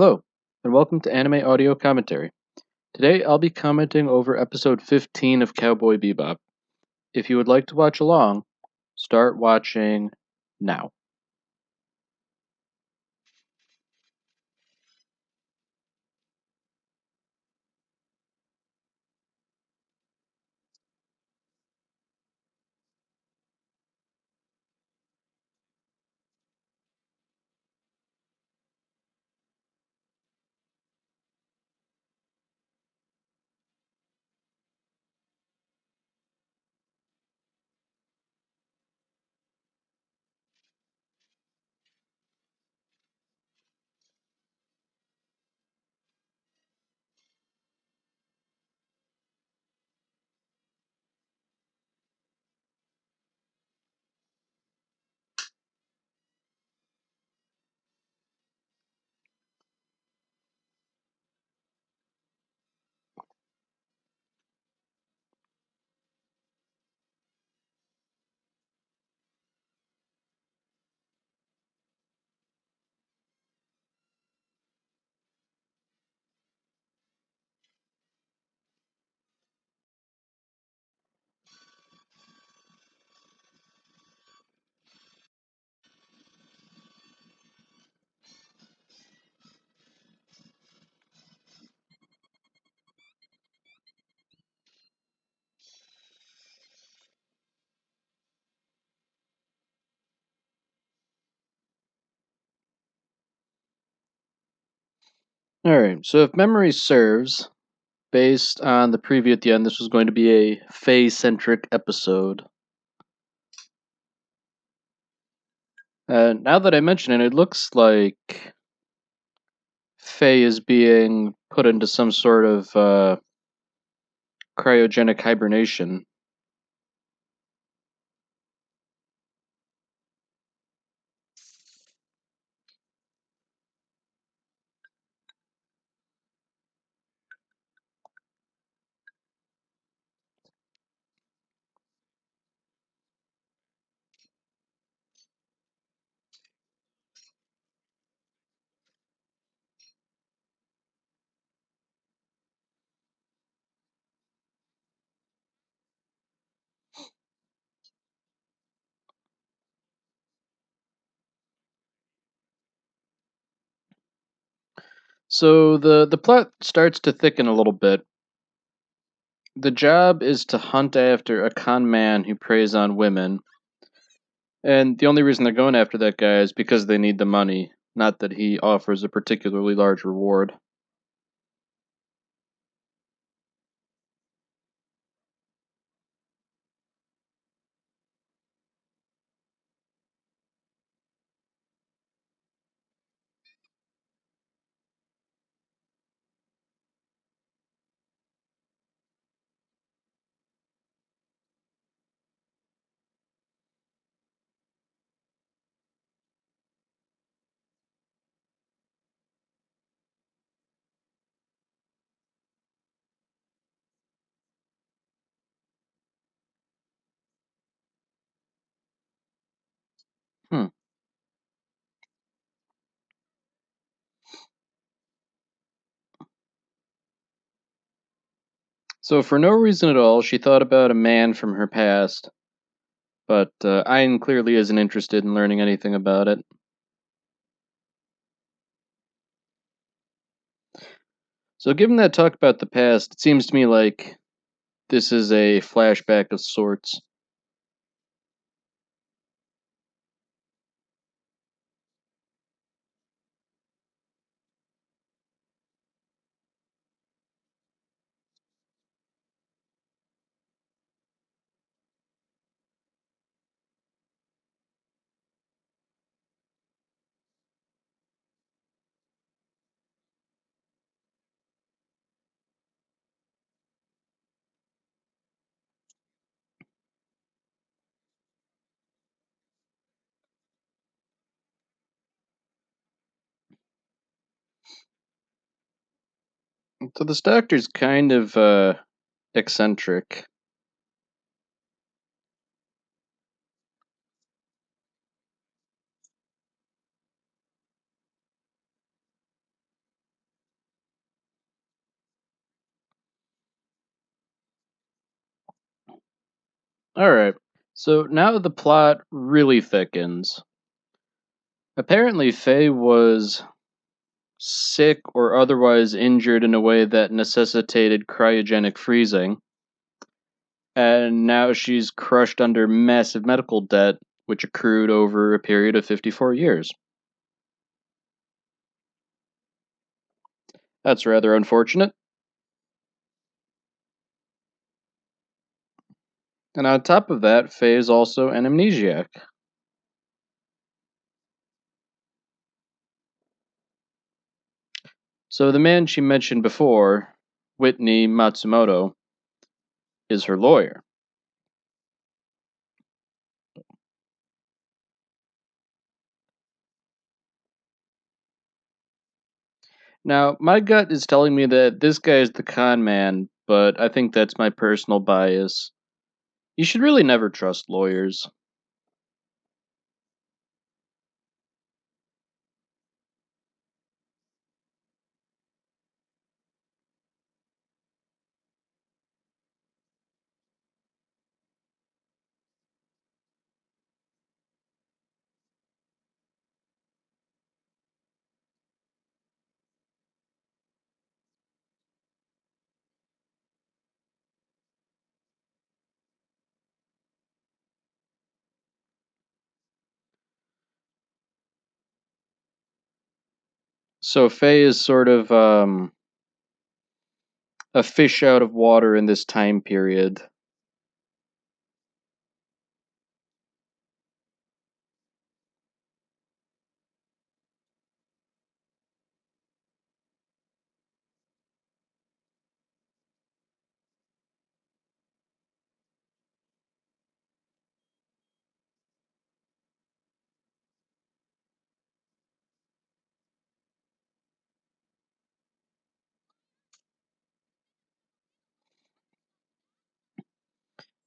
Hello, and welcome to Anime Audio Commentary. Today I'll be commenting over episode 15 of Cowboy Bebop. If you would like to watch along, start watching now. Alright, so if memory serves, based on the preview at the end, this was going to be a Faye-centric episode. Now that I mention it, it looks like Faye is being put into some sort of cryogenic hibernation. So the plot starts to thicken a little bit. The job is to hunt after a con man who preys on women, and the only reason they're going after that guy is because they need the money, not that he offers a particularly large reward. Hmm. So for no reason at all, she thought about a man from her past, but Ayn clearly isn't interested in learning anything about it. So given that talk about the past, it seems to me like this is a flashback of sorts. So this doctor's kind of eccentric. All right. So now the plot really thickens. Apparently, Faye was sick or otherwise injured in a way that necessitated cryogenic freezing, and now she's crushed under massive medical debt, which accrued over a period of 54 years. That's rather unfortunate. And on top of that, Faye is also an amnesiac. So the man she mentioned before, Whitney Matsumoto, is her lawyer. Now, my gut is telling me that this guy is the con man, but I think that's my personal bias. You should really never trust lawyers. So Faye is sort of a fish out of water in this time period.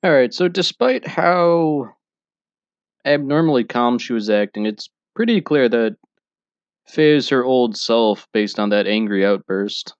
All right, so despite how abnormally calm she was acting, it's pretty clear that Faye is her old self based on that angry outburst.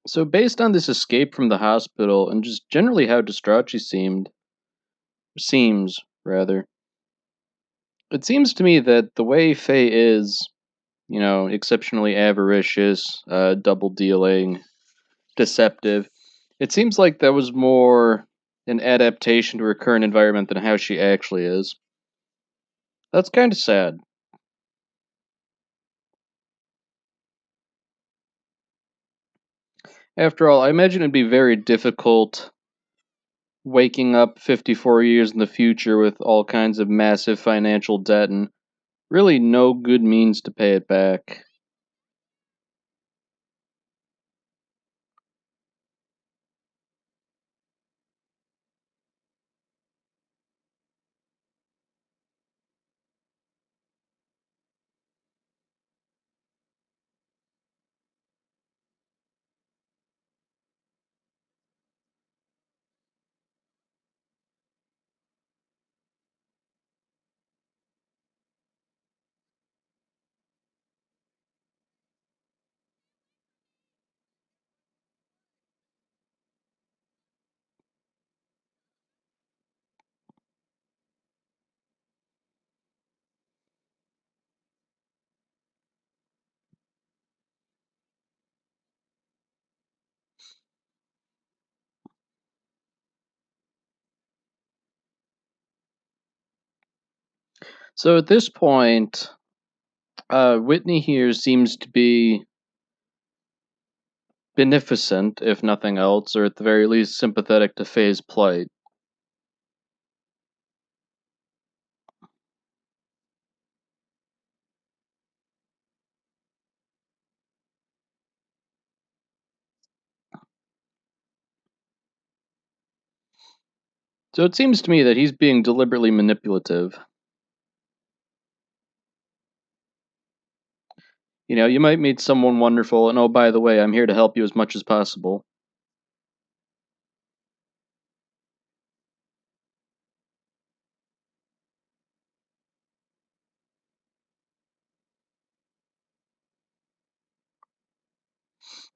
So, based on this escape from the hospital and just generally how distraught she seems rather, it seems to me that the way Faye is, exceptionally avaricious, double dealing, deceptive, it seems like that was more an adaptation to her current environment than how she actually is. That's kind of sad. After all, I imagine it'd be very difficult waking up 54 years in the future with all kinds of massive financial debt and really no good means to pay it back. So at this point, Whitney here seems to be beneficent, if nothing else, or at the very least sympathetic to Faye's plight. So it seems to me that he's being deliberately manipulative. You know, you might meet someone wonderful, and oh, by the way, I'm here to help you as much as possible.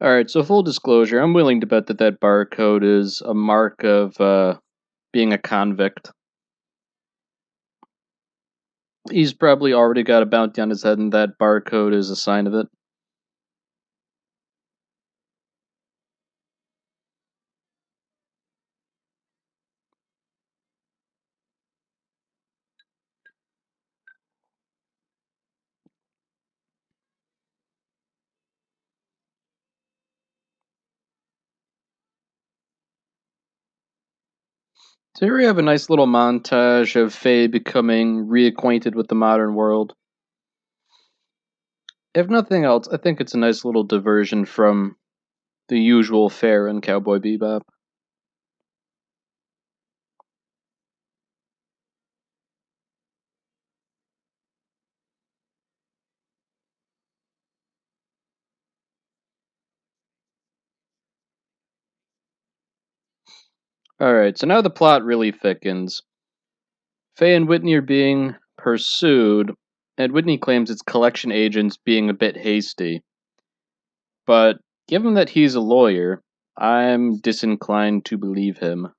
Alright, so full disclosure, I'm willing to bet that that barcode is a mark of being a convict. He's probably already got a bounty on his head, and that barcode is a sign of it. So here we have a nice little montage of Faye becoming reacquainted with the modern world. If nothing else, I think it's a nice little diversion from the usual fare in Cowboy Bebop. Alright, so now the plot really thickens. Faye and Whitney are being pursued, and Whitney claims it's collection agents being a bit hasty. But given that he's a lawyer, I'm disinclined to believe him.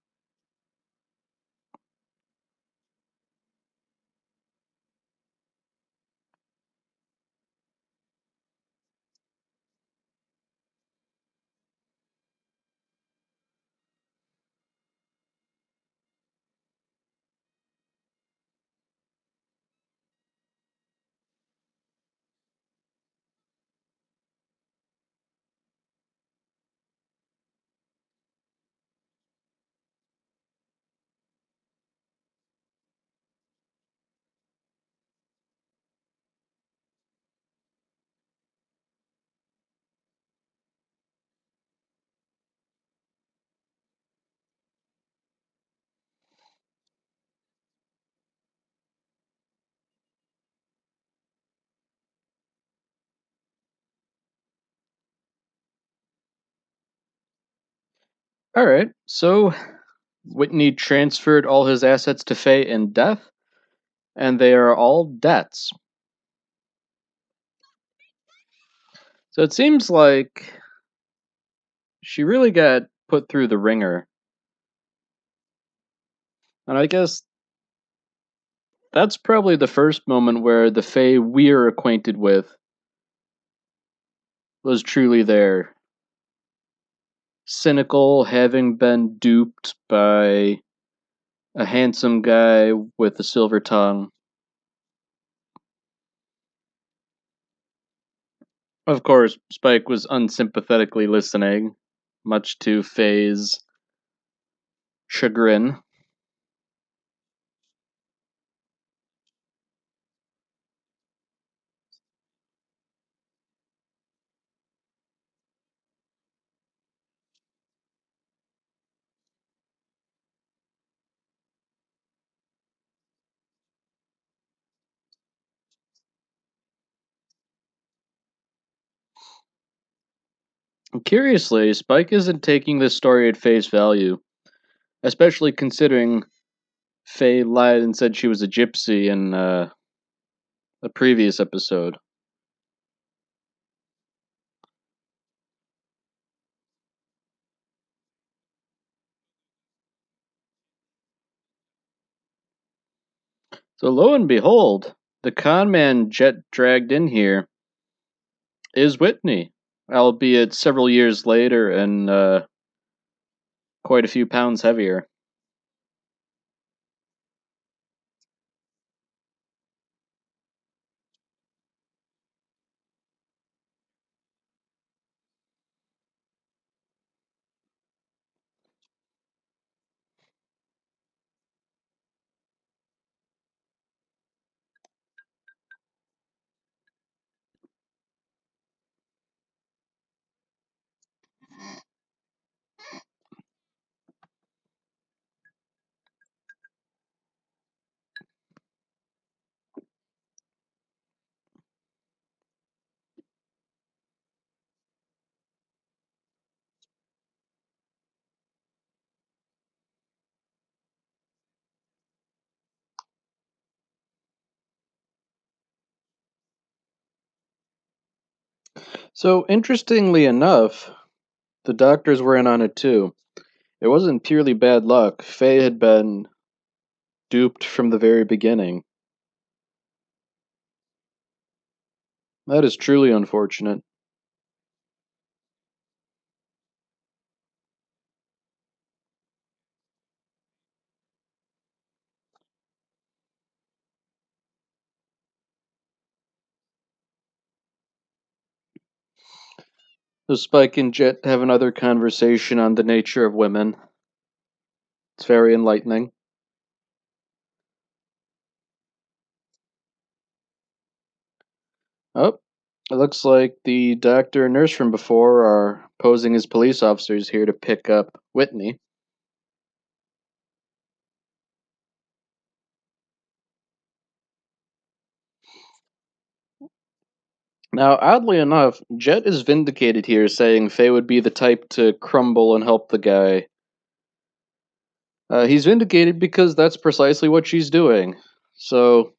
Alright, so Whitney transferred all his assets to Faye in death, and they are all debts. So it seems like she really got put through the ringer. And I guess that's probably the first moment where the Faye we're acquainted with was truly there. Cynical, having been duped by a handsome guy with a silver tongue. Of course, Spike was unsympathetically listening, much to Faye's chagrin. Curiously, Spike isn't taking this story at face value, especially considering Faye lied and said she was a gypsy in a previous episode. So lo and behold, the con man jet dragged in here is Whitney, albeit several years later and quite a few pounds heavier. So, interestingly enough, the doctors were in on it too. It wasn't purely bad luck. Faye had been duped from the very beginning. That is truly unfortunate. So Spike and Jet have another conversation on the nature of women. It's very enlightening. Oh, it looks like the doctor and nurse from before are posing as police officers here to pick up Whitney. Now, oddly enough, Jet is vindicated here, saying Faye would be the type to crumble and help the guy. He's vindicated because that's precisely what she's doing. So,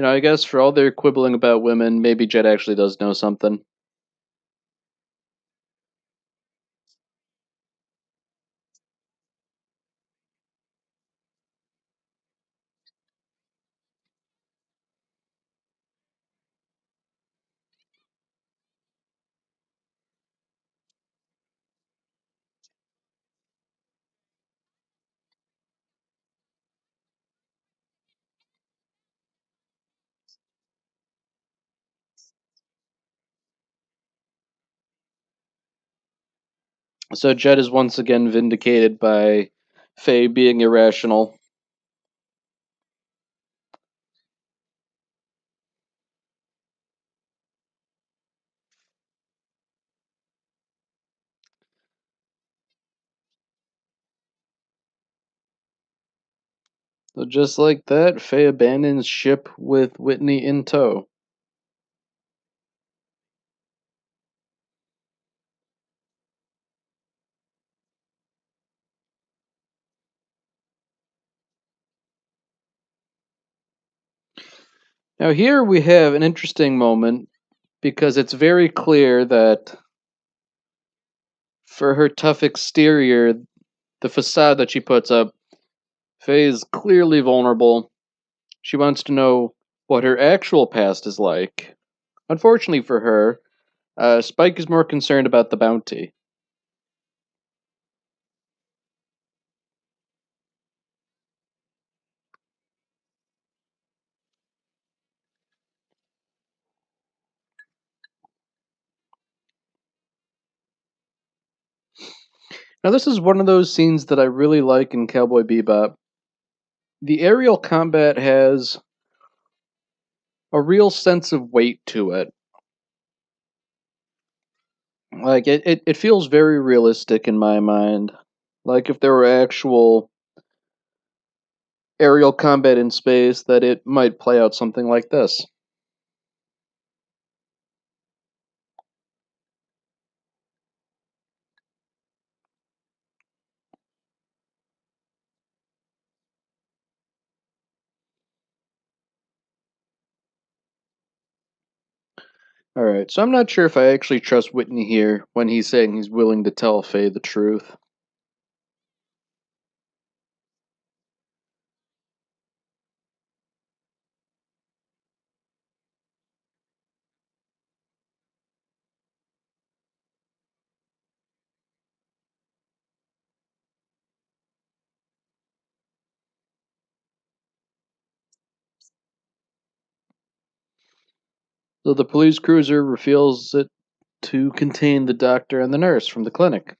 I guess for all their quibbling about women, maybe Jet actually does know something. So Jet is once again vindicated by Faye being irrational. So just like that, Faye abandons ship with Whitney in tow. Now here we have an interesting moment because it's very clear that for her tough exterior, the facade that she puts up, Faye is clearly vulnerable. She wants to know what her actual past is like. Unfortunately for her, Spike is more concerned about the bounty. Now, this is one of those scenes that I really like in Cowboy Bebop. The aerial combat has a real sense of weight to it. Like, it feels very realistic in my mind. Like, if there were actual aerial combat in space, that it might play out something like this. Alright, so I'm not sure if I actually trust Whitney here when he's saying he's willing to tell Faye the truth. So the police cruiser reveals it to contain the doctor and the nurse from the clinic.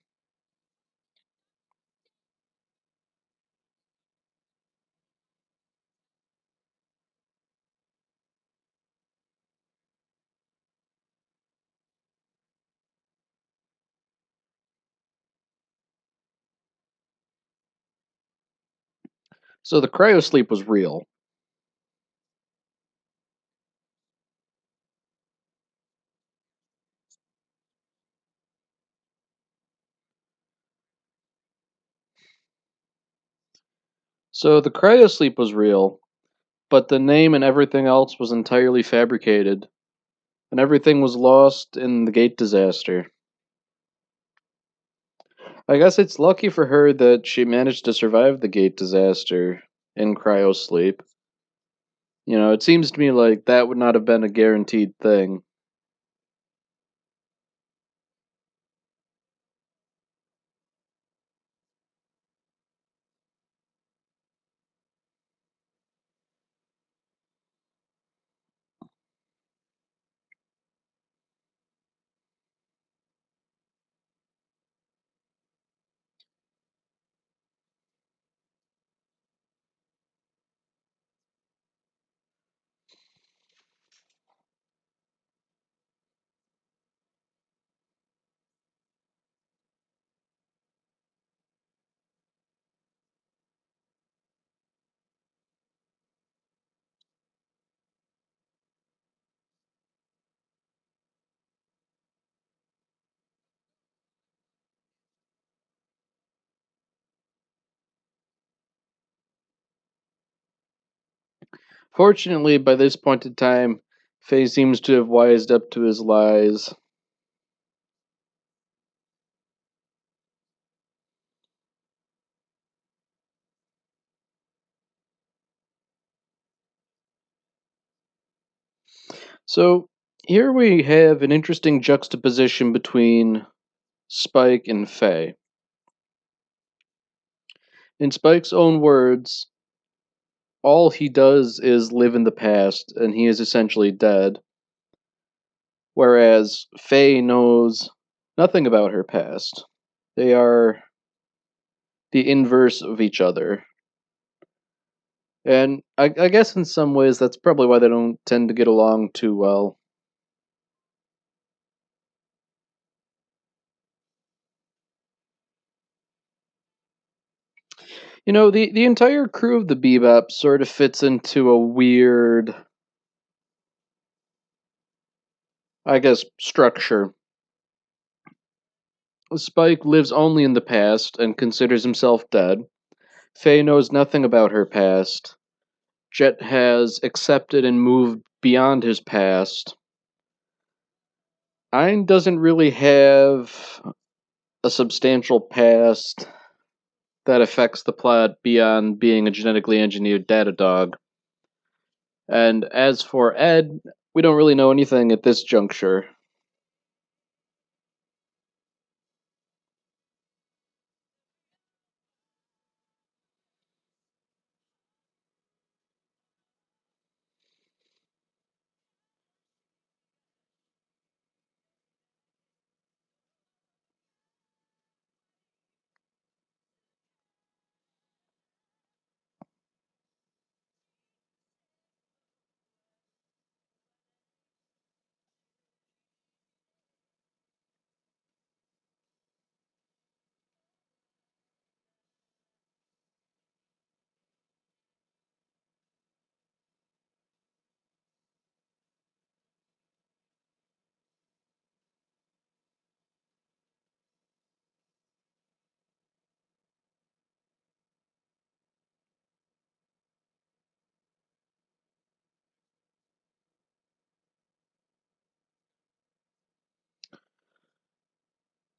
So the cryosleep was real. So the cryosleep was real, but the name and everything else was entirely fabricated. and everything was lost in the gate disaster. I guess it's lucky for her that she managed to survive the gate disaster in cryosleep. It seems to me like that would not have been a guaranteed thing. Fortunately, by this point in time, Faye seems to have wised up to his lies. So, here we have an interesting juxtaposition between Spike and Faye. In Spike's own words, all he does is live in the past, and he is essentially dead. Whereas Faye knows nothing about her past. They are the inverse of each other. And I guess in some ways that's probably why they don't tend to get along too well. The entire crew of the Bebop sort of fits into a weird, I guess, structure. Spike lives only in the past and considers himself dead. Faye knows nothing about her past. Jet has accepted and moved beyond his past. Ein doesn't really have a substantial past that affects the plot beyond being a genetically engineered data dog. And as for Ed, we don't really know anything at this juncture.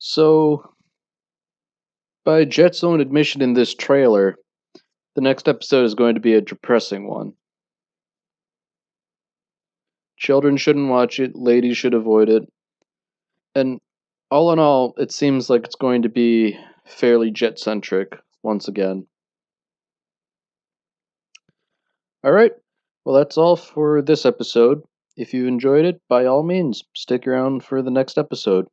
So, by Jet's own admission in this trailer, the next episode is going to be a depressing one. Children shouldn't watch it, ladies should avoid it, and all in all, it seems like it's going to be fairly Jet centric once again. Alright, well, that's all for this episode. If you enjoyed it, by all means, stick around for the next episode.